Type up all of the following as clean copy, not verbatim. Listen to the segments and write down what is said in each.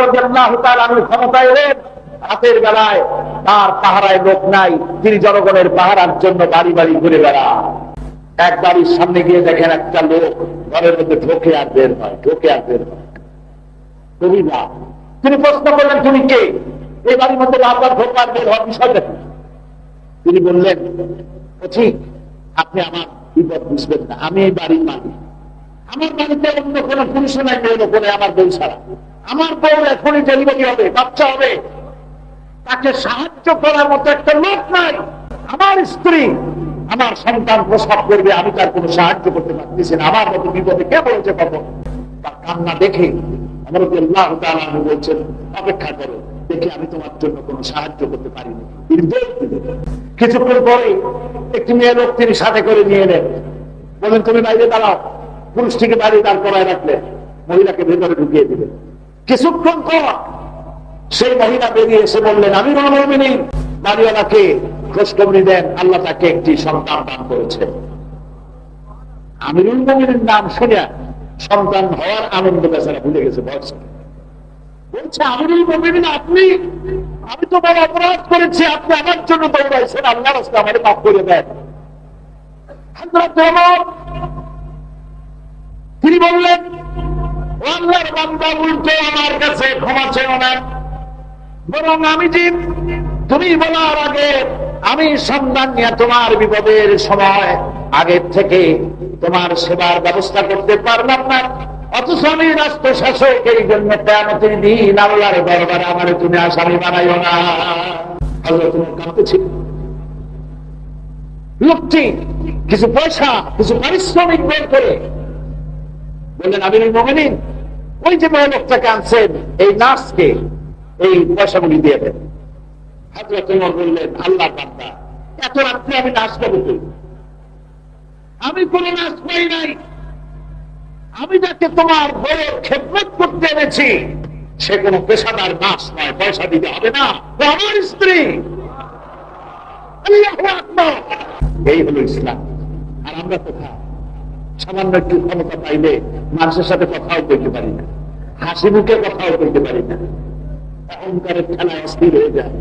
রাদিয়াল্লাহু তাআলা আনহু ক্ষমতায় এলেন, রাতের বেলায় তার পাহারায় লোক নাই, তিনি জনগণের পাহারার জন্য বাড়ি বাড়ি ঘুরে বেড়ান। এক বাড়ির সামনে গিয়ে দেখেন একটা লোক ঘরের মধ্যে ঢোকে আর বের হয়, ঢোকে আর বের হয়। তিনি প্রশ্ন করলেন, তুমি কে? এই বাড়ির মধ্যে বারবার ঢোকার বের হওয়ার বিষয় দেখুন। তিনি বললেন, ঠিক, আপনি আমার বিপদ বুঝবেন না, আমি এই বাড়ির মালিক। আমার বাড়িতে অন্য কোনো পুরুষ নাই, মেয়ে লোক নেই, আমার বউ ছাড়া। আমার বউ এখনই ডেলিভারি হবে, বাচ্চা হবে, তাকে সাহায্য করার মতো একটা লোক নাই। আমার স্ত্রী আমার সন্তান প্রসব করবে, আমি তার কোনো সাহায্য করতে পারতেছি না, আমার মতো বিপদে কে বলেছে কখন? তার কান্না দেখে আমার রাদিয়াল্লাহু তাআলা আনহু বলছেন, অপেক্ষা করো, দেখি আমি তোমার জন্য কোনো সাহায্য করতে পারিনি। কিছুক্ষণ পরে একটি মেয়ে লোক তিনি সাথে করে নিয়ে এলেন, বলেন তুমি বাইরে দাঁড়াও। পুরুষটিকে বাইরে দাঁড় করায় রাখলেন, মহিলাকে ভেতরে ঢুকিয়ে দিলেন। কিছুক্ষণ পর সেই মহিলা বেরিয়ে এসে বললেন, আমিরুল মুমিনিন, বাড়িওয়ালাকে খোঁজখবরি দেন, আল্লাহ তাকে একটি সন্তান দান করেছে। আমিরুল মুমিনিন নাম শুনে সন্তান হওয়ার আনন্দ বেচারা ভুলে গেছে। বলছে, আমিরুল মুমিনিন আপনি? আমি তো বড় অপরাধ করেছি, আপনি আমার জন্য দৌড়াইছেন, আল্লাহর রাস্তায় আমাকে মাফ করে দেন। হযরত ওমর তিনি বললেন, ও আল্লাহর বান্দা, উল্টো আমার কাছে ক্ষমা চেও না, বরং আমি জিত, তুমি বলার আগে আমি সন্ধান নিয়ে তোমার বিপদের সময় আগের থেকে তোমার সেবার ব্যবস্থা করতে পারলাম না, অথচ আমি রাষ্ট্র শাসক, এই জন্য কিয়ামতের দিন আল্লাহর দরবারে আমার তুমি আসামি বানাইও না। হযরত ওমর কাঁদতেছিল। লোকটি কিছু পয়সা, কিছু পারিশ্রমিক বের করে বললেন, আমিরুল মুমিনিন, ওই যে মেয়ে লোকটাকে আনছেন, এই নার্সকে এই পয়সাগুলি দিয়ে দেন। হযরত ওমর বললেন, আল্লাহর বান্দা, এত রাত্রে আমি নার্স পাবো কই? আমি কোন নার্স পাই নাই। আমি যাকে তোমার বউয়ের খেদমত করতে এনেছি সে কোন পেশাদার নার্স নয়, পয়সা দিতে হবে না, ও আমার স্ত্রী। আল্লাহু আকবার। এই হলো ইসলাম। আর আমরা কোথায়? সামান্য একটু ক্ষমতা পাইলে মানুষের সাথে কথাও বলতে পারি না, হাসি মুখে কথাও বলতে পারি না, অহংকারের খেলায় অস্থির হয়ে যায়।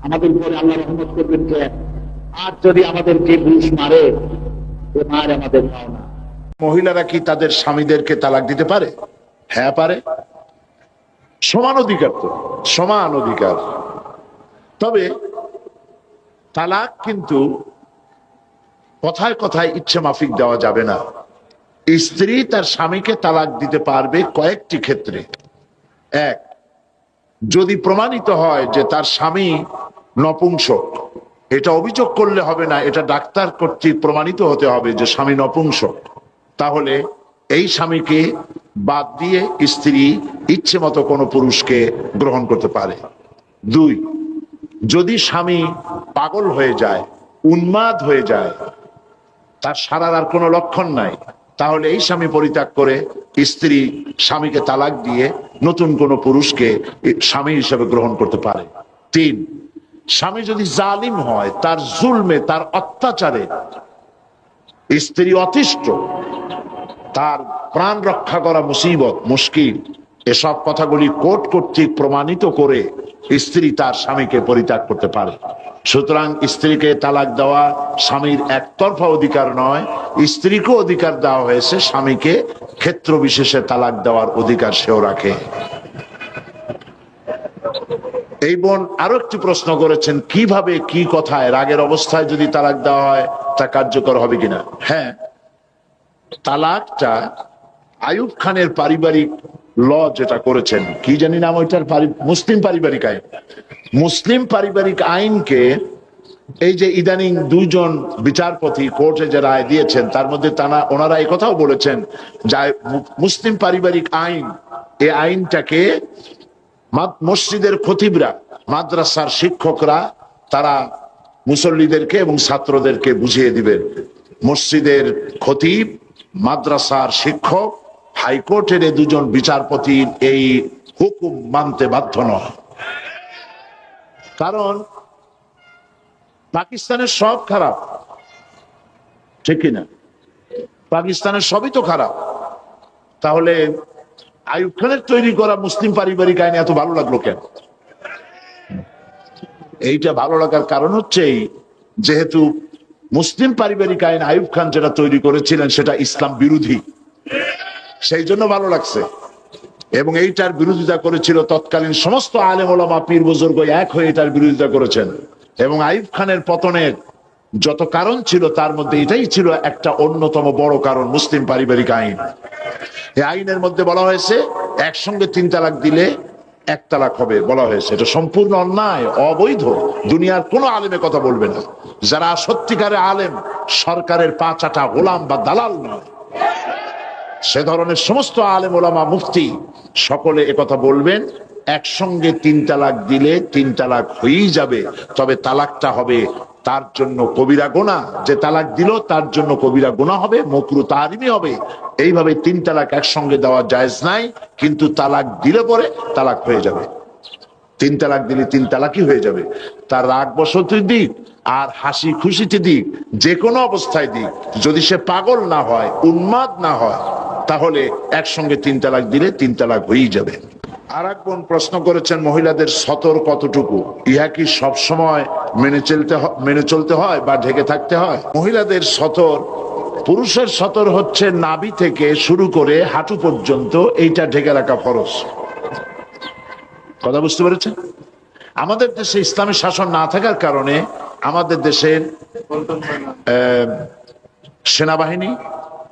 আমাদের উপরে আল্লাহ রহমত করবেন কে? আর যদি আমাদেরকে ঘুষ মারে, এ মার আমাদের পাওনা। মহিলারা কি তাদের স্বামীদেরকে তালাক দিতে পারে? হ্যাঁ পারে, সমান অধিকার, তো সমান অধিকার। তবে তালাক কিন্তু কথায় কথায় ইচ্ছে মাফিক দেওয়া যাবে না। স্ত্রী তার স্বামীকে তালাক দিতে পারবে কয়েকটি ক্ষেত্রে। এক, যদি প্রমাণিত হয় যে তার স্বামী নপুংসক, এটা অভিযোগ করলে হবে না, এটা ডাক্তার কর্তৃক প্রমাণিত হতে হবে যে স্বামী নপুংসক, তাহলে এই স্বামীকে বাদ দিয়ে স্ত্রী ইচ্ছে মতো কোনো পুরুষকে গ্রহণ করতে পারে। দুই, যদি স্বামী পাগল হয়ে যায়, উন্মাদ হয়ে যায়, তার সারার আর কোনো লক্ষণ নাই, তাহলে এই স্বামী পরিত্যাগ করে স্ত্রী স্বামীকে তালাক দিয়ে নতুন কোনো পুরুষকে স্বামী হিসেবে গ্রহণ করতে পারে। তিন, স্বামী যদি জালিম হয়, তার জুলমে, তার অত্যাচারে স্ত্রী অতিষ্ঠ, তার প্রাণ রক্ষা করা মুসিবত, মুশকিল, এসব কথাগুলি কোর্ট কর্তৃক প্রমাণিত করে স্ত্রী তার স্বামীকে পরিত্যাগ করতে পারে। সুতরাং স্ত্রীকে তালাক দেওয়া স্বামীর একতরফা অধিকার নয়, স্ত্রীকে অধিকার দেওয়া হয়েছে, স্বামীকে ক্ষেত্র বিশেষে তালাক দেওয়ার অধিকার সেও রাখে। এই বোন আরো একটি প্রশ্ন করেছেন, কিভাবে, কি কথায় রাগের অবস্থায় যদি তালাক দেওয়া হয় তা কার্যকর হবে কিনা? হ্যাঁ, তালাকটা আইয়ুব খানের পারিবারিক ল যেটা করেছেন, কি জানি নাম ওইটার, মুসলিম পারিবারিক আইন। মুসলিম পারিবারিক আইনকে এই যে ইদানিং দুইজন বিচারপতি কোর্টে যে রায় দিয়েছেন, তার মধ্যে ওনারা এই কথাও বলেছেন যে মুসলিম পারিবারিক আইন, এই আইনটাকে মসজিদের খতিবরা, মাদ্রাসার শিক্ষকরা, তারা মুসল্লিদেরকে এবং ছাত্রদেরকে বুঝিয়ে দিবেন। মসজিদের খতিব, মাদ্রাসার শিক্ষক, হাইকোর্টের দুজন বিচারপতির এই হুকুম মানতে বাধ্য নয়। কারণ পাকিস্তানের সব খারাপ, ঠিক কিনা? পাকিস্তানের সবই তো খারাপ, তাহলে আইয়ুব খানের তৈরি করা মুসলিম পারিবারিক আইন এত ভালো লাগলো কেন? এইটা ভালো লাগার কারণ হচ্ছে যেহেতু মুসলিম পারিবারিক আইন আইয়ুব খান যেটা তৈরি করেছিলেন সেটা ইসলাম বিরোধী, সেই জন্য ভালো লাগছে। এবং এইটার বিরোধিতা করেছিল তৎকালীন সমস্ত আলেম ওলামা পীর বুজুর্গ এক হয়ে এটার বিরোধিতা করেছেন। এবং আইয়ুব খানের পতনের যত কারণ ছিল তার মধ্যে এটাই ছিল একটা অন্যতম বড় কারণ, মুসলিম পারিবারিক আইন। এই আইনের মধ্যে বলা হয়েছে একসঙ্গে 3 তালাক দিলে 1 তালাক হবে বলা হয়েছে। এটা সম্পূর্ণ অন্যায়, অবৈধ। দুনিয়ার কোনো আলেমে কথা বলবে না। যারা সত্যিকারের আলেম সরকারের 5 আটা গোলাম বা দালাল নয়, সে ধরনের সমস্ত আলেম ওলামা মুফতি সকলে একথা বলবেন, একসঙ্গে 3 তালাক দিলে 3 তালাক হয়েই যাবে, তবে তালাকটা হবে তার জন্য কবিরা গুনাহ। যে তালাক দিল তার জন্য কবিরা গুনাহ হবে, মাকরুহ তাহরিমি হবে। এইভাবে 3 তালাক একসঙ্গে দেওয়া জায়েজ নাই, কিন্তু তালাক দিলে পরে তালাক হয়ে যাবে। 3 তালাক দিলে 3 তালাকই হয়ে যাবে। তার রাগ বসতির দিক আর হাসি খুশিতে দিক, যে কোনো অবস্থায় দিক, যদি সে পাগল না হয়, উন্মাদ না হয়, তাহলে একসঙ্গে 3 তালাক দিলে 3 তালাক হয়েই যাবে। আর এক বোন প্রশ্ন করেছেন, মহিলাদের সতর কতটুকু? ইহা কি সবসময় মেনে চলতে হয় বা ঢেকে থাকতে হয়? মহিলাদের সতর, পুরুষের সতর হচ্ছে নাভি থেকে শুরু করে হাঁটু পর্যন্ত, এইটা ঢেকে রাখা ফরজ। কথা বুঝতে পেরেছেন? আমাদের দেশে ইসলামী শাসন না থাকার কারণে আমাদের দেশের সেনাবাহিনী,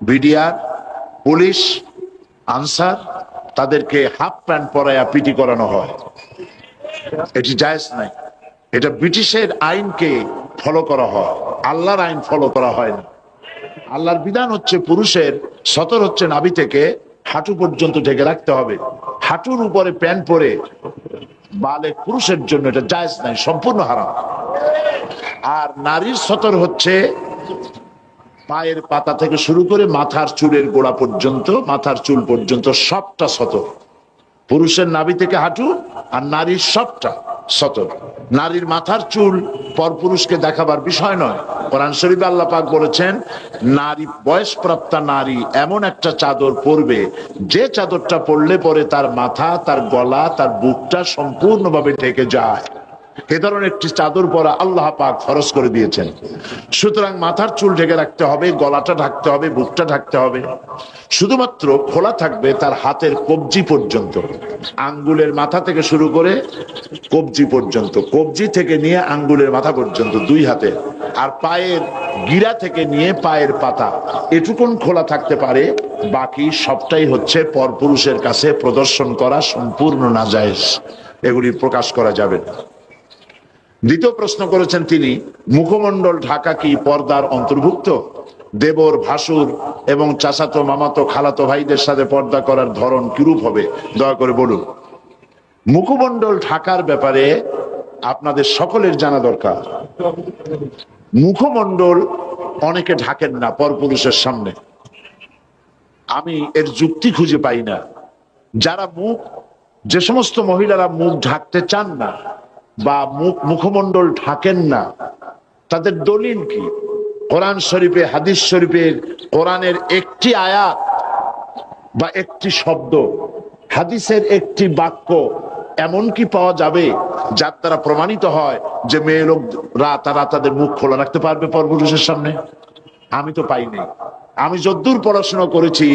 বিডিআর, পুলিশ, আনসার, তাদেরকে হাফ প্যান্ট পরায়া পিটি করানো হয়। এটি জায়েজ নাই। এটা ব্রিটিশের আইনকে ফলো করা হয়, আল্লাহর আইন ফলো করা হয় না। আল্লাহর বিধান হচ্ছে পুরুষের সতর হচ্ছে নাভি থেকে হাঁটু পর্যন্ত ঢেকে রাখতে হবে। হাঁটুর উপরে প্যান্ট পরে বালেগ পুরুষের জন্য এটা জায়েজ নাই, সম্পূর্ণ হারাম। আর নারীর সতর হচ্ছে পায়ের পাতা থেকে শুরু করে মাথার চুলের গোড়া পর্যন্ত, মাথার চুল পর্যন্ত সবটা সতর। পুরুষের নাভি থেকে হাঁটু আর নারীর সবটা সতর। নারীর মাথার চুল পরপুরুষকে দেখাবার বিষয় নয়। কোরআন শরীফে আল্লাহ পাক বলেছেন, নারী, বয়সপ্রাপ্তা নারী এমন একটা চাদর পরবে, যে চাদরটা পরলে পরে তার মাথা, তার গলা, তার বুকটা সম্পূর্ণভাবে ঢেকে যায়। এ ধরনের একটি চাদর পরা আল্লাহ পাক ফরজ করে দিয়েছেন। সুতরাং মাথার চুল ঢেকে রাখতে হবে, গলাটা ঢাকতে হবে, বুকটা ঢাকতে হবে। শুধুমাত্র খোলা থাকবে তার হাতের কবজি পর্যন্ত, আঙ্গুলের মাথা থেকে শুরু করে কবজি পর্যন্ত, কবজি থেকে নিয়ে আঙ্গুলের মাথা পর্যন্ত 2 হাতে। আর পায়ের গিরা থেকে নিয়ে পায়ের পাতা এটুকুন খোলা থাকতে পারে। বাকি সবটাই হচ্ছে পরপুরুষের কাছে প্রদর্শন করা, সম্পূর্ণ নাজায়েজ। এগুলি প্রকাশ করা যাবে না। দ্বিতীয় প্রশ্ন করেছেন তিনি, মুখমণ্ডল ঢাকা কি পর্দার অন্তর্ভুক্ত? দেবর, ভাসুর এবং চাচাতো, মামাতো, খালাতো ভাইদের সাথে পর্দা করার ধরন কিরূপ হবে, দয়া করে বলুন। মুখমণ্ডল ঢাকার ব্যাপারে আপনাদের সকলের জানা দরকার। মুখমণ্ডল অনেকে ঢাকেন না পরপুরুষের সামনে, আমি এর যুক্তি খুঁজে পাই না। যারা যে সমস্ত মহিলারা মুখ ঢাকতে চান না বা মুখমণ্ডল ঢাকেন না, তাদের দলিল কি? কোরআন শরীফে, হাদিস শরীফের, কোরআনের একটি আয়াত বা একটি শব্দ, হাদিসের একটি বাক্য এমন কি পাওয়া যাবে যার দ্বারা প্রমাণিত হয় যে মেয়ে লোকরা তারা তাদের মুখ খোলা রাখতে পারবে পরপুরুষের সামনে? আমি তো পাইনি। আমি যদ্দূর পড়াশোনা করেছি,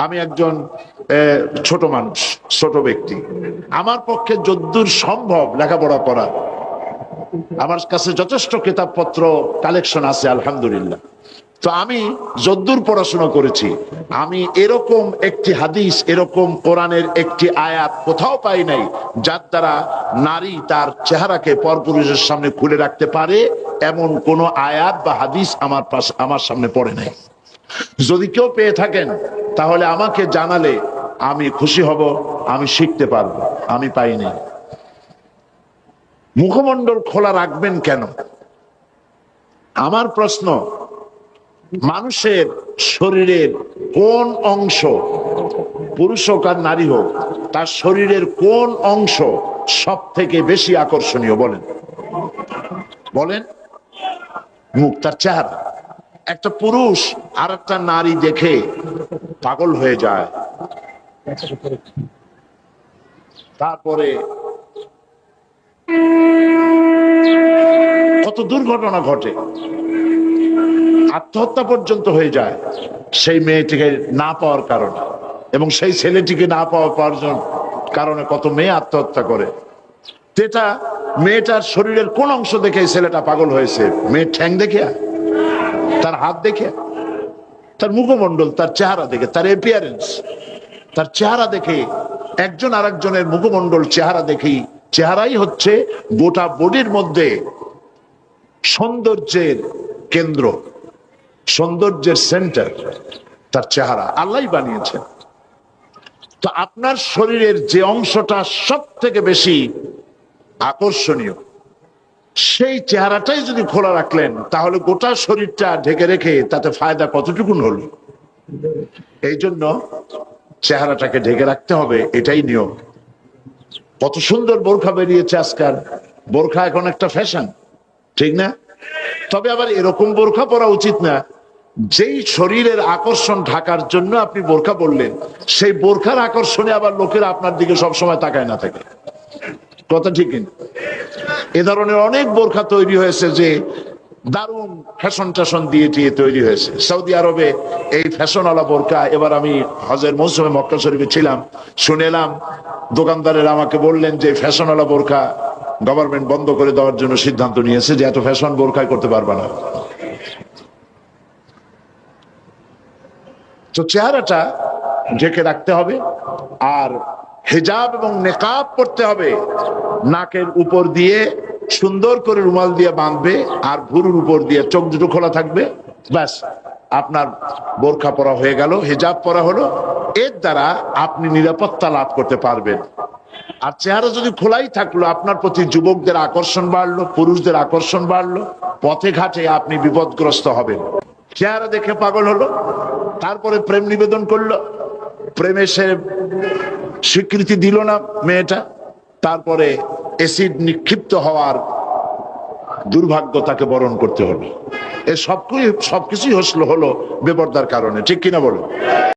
আমি একজন ছোট মানুষ, ছোট ব্যক্তি, আমার পক্ষে যদ্দূর সম্ভব লেখাপড়া করা, আমার কাছে যথেষ্ট কিতাবপত্র কালেকশন আছে আলহামদুলিল্লাহ। তো আমি যদ্দূর পড়াশোনা করেছি, আমি এরকম একটি হাদিস, এরকম কোরআনের একটি আয়াত কোথাও পাই নাই যার দ্বারা নারী তার চেহারাকে পরপুরুষের সামনে খুলে রাখতে পারে, এমন কোন আয়াত বা হাদিস আমার সামনে পড়ে নাই। যদি কেউ পেয়ে থাকেন তাহলে আমাকে জানালে আমি খুশি হব, আমি শিখতে পারবো। আমি পাইনি। মুখমণ্ডল খোলা রাখবেন কেন? আমার প্রশ্ন, মানুষের শরীরের কোন অংশ, পুরুষ হোক আর নারী হোক, তার শরীরের কোন অংশ সব থেকে বেশি আকর্ষণীয়? বলেন বলেন। মুখ, তার চেহারা। একটা পুরুষ আর একটা নারী দেখে পাগল হয়ে যায়, তারপরে কত দুর্ঘটনা ঘটে, আত্মহত্যা পর্যন্ত হয়ে যায় সেই মেয়েটিকে না পাওয়ার কারণে, এবং সেই ছেলেটিকে না পাওয়ার কারণে কত মেয়ে আত্মহত্যা করে। এটা মেয়েটার শরীরের কোন অংশ দেখে ছেলেটা পাগল হয়েছে? মেয়ের ঠ্যাং দেখে, তার হাত দেখে, তার মুখমণ্ডল, তার চেহারা দেখে, তার এপিয়ারেন্স, তার চেহারা দেখে। একজন আরেকজনের মুখমণ্ডল চেহারা দেখেই, চেহারাই হচ্ছে গোটা বডির মধ্যে সৌন্দর্যের কেন্দ্র, সৌন্দর্যের সেন্টার তার চেহারা। আল্লাহই বানিয়েছেন। তো আপনার শরীরের যে অংশটা সব থেকে বেশি আকর্ষণীয়, সেই চেহারাটাই যদি খোলা রাখলেন, তাহলে গোটা শরীরটা ঢেকে রেখে তাতে ফায়দা কতটুকুন হলো? এই জন্য চেহারাটাকে ঢেকে রাখতে হবে, এটাই নিয়ম। কত সুন্দর বোরখা বেরিয়েছে আজকাল। বোরখা এখন একটা ফ্যাশন, ঠিক না? তবে আবার এরকম বোরখা পরা উচিত না যেই শরীরের আকর্ষণ ঢাকার জন্য আপনি বোরখা পরলেন, সেই বোরখার আকর্ষণে আবার লোকেরা আপনার দিকে সবসময় তাকায় না থাকে। কথা ঠিক কিনা? এ ধরনের অনেক বোরখা তৈরি হয়েছে যে দারুণ ফ্যাশন ট্যাশন দিয়ে তৈরি হয়েছে। সৌদি আরবে এই ফ্যাশনওয়ালা বোরখা, এবার আমি হজের মৌসুমে মক্কা শরীফে ছিলাম, শুনেলাম দোকানদারেরা আমাকে বললেন যে ফ্যাশনওয়ালা বোরখা গভর্নমেন্ট বন্ধ করে দেওয়ার জন্য সিদ্ধান্ত নিয়েছে, যে এত ফ্যাশন বোরখাই করতে পারবে না। তো চেহারাটা ঢেকে রাখতে হবে, আর হিজাব এবং নেকাব পড়তে হবে। নাকের উপর দিয়ে সুন্দর করে রুমাল দিয়ে বাঁধবে, আর ভুরুর উপর দিয়ে চোখ দুটো খোলা থাকবে, ব্যাস আপনার বোরখা পরা হয়ে গেল, হিজাব পরা হলো। এর দ্বারা আপনি নিরাপত্তা লাভ করতে পারবেন। আর চেহারা যদি খোলাই থাকলো, আপনার প্রতি যুবকদের আকর্ষণ বাড়লো, পুরুষদের আকর্ষণ বাড়লো, পথে ঘাটে আপনি বিপদগ্রস্ত হবেন। চেহারা দেখে পাগল হলো, তারপরে প্রেম নিবেদন করলো, প্রেমে সে স্বীকৃতি দিল না মেয়েটা, তারপরে অ্যাসিড নিক্ষিপ্ত হওয়ার দুর্ভাগ্য তাকে বরণ করতে হলো। এ সবকিছুই হলো বেপরদার কারণে, ঠিক কিনা বলো?